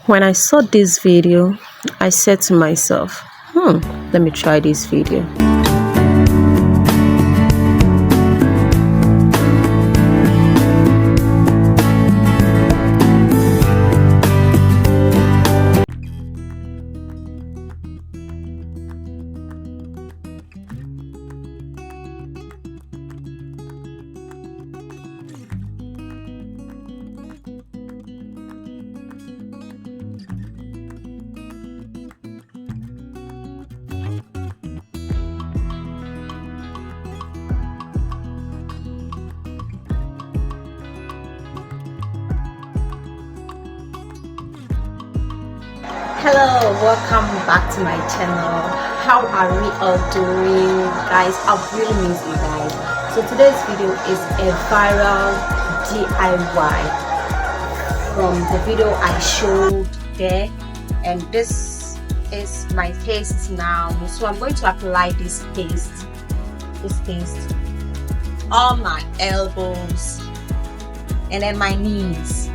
When I saw this video, I said to myself, let me try this video. Hello, welcome back to my channel. How are we all doing, guys? I've really missed you guys. So today's video is a viral DIY from the video I showed there, and this is my paste now. So I'm going to apply this paste on my elbows and then my knees.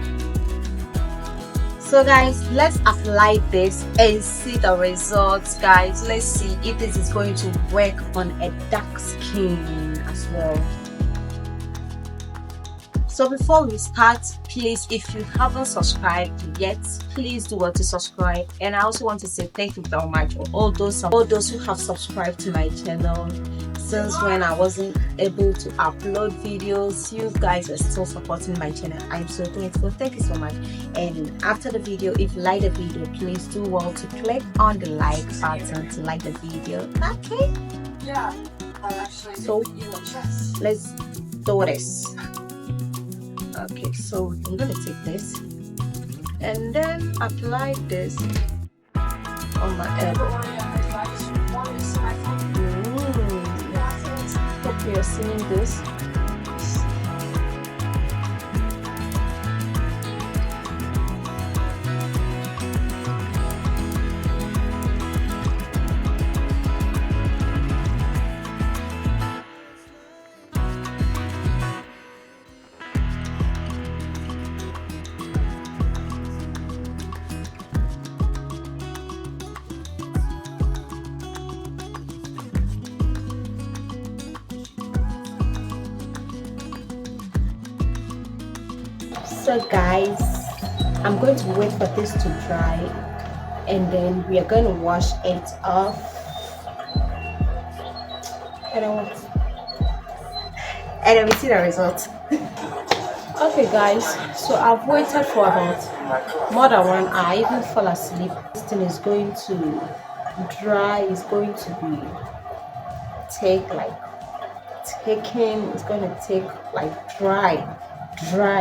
So guys, let's apply this and see the results, guys. Let's see if this is going to work on a dark skin as well. So before we start, please, if you haven't subscribed yet, please do want to subscribe. And I also want to say thank you very much for all those who have subscribed to my channel. Since when I wasn't able to upload videos, you guys are still supporting my channel. I'm so grateful. Thank you so much. And after the video, if you like the video, please do well to click on the like button to like the video. Okay? Yeah. So let's do this. Okay, so I'm gonna take this and then apply this on my elbow. Hope you're seeing this. So guys, I'm going to wait for this to dry and then we are going to wash it off. And then we see the result. Okay guys, so I've waited for about more than 1 hour. I even fall asleep. This thing is going to dry. It's going to be it's going to take like dry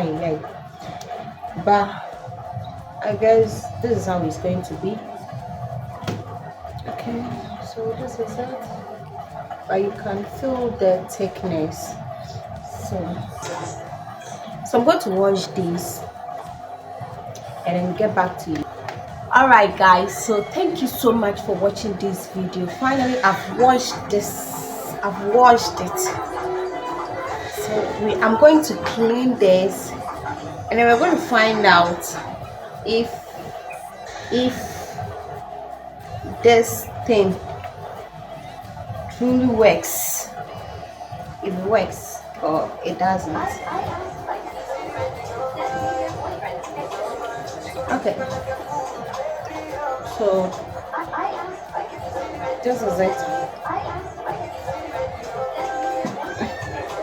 like. But I guess this is how it's going to be. Okay, so this is it. But you can feel the thickness. So I'm going to wash this and then get back to you. Alright guys, so thank you so much for watching this video. Finally, I've washed this. I've washed it. So I'm going to clean this. And then we're going to find out if this thing truly works. If it works or it doesn't. Okay. So this is it.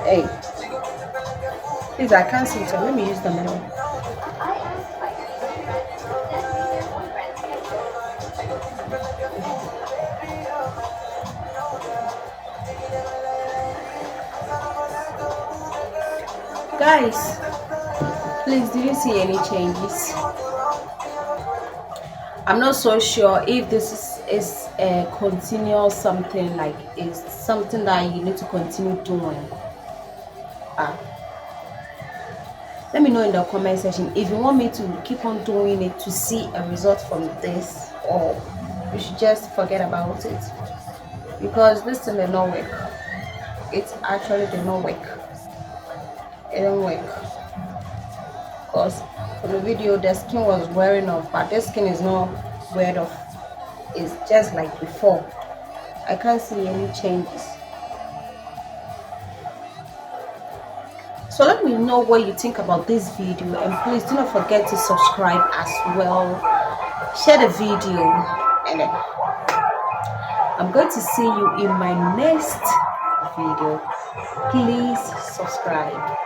Hey. Please, I can't see it, so let me use the mirror. Guys, please, did you see any changes? I'm not so sure if this is a continual something, like it's something that you need to continue doing. Let me know in the comment section if you want me to keep on doing it to see a result from this, or you should just forget about it, because this thing did not work. It actually did not work. It didn't work because For the video, the skin was wearing off, but this skin is not wearing off. It's just like before. I can't see any changes. So let me know what you think about this video, and please do not forget to subscribe as well. Share the video, and I'm going to see you in my next video. Please subscribe.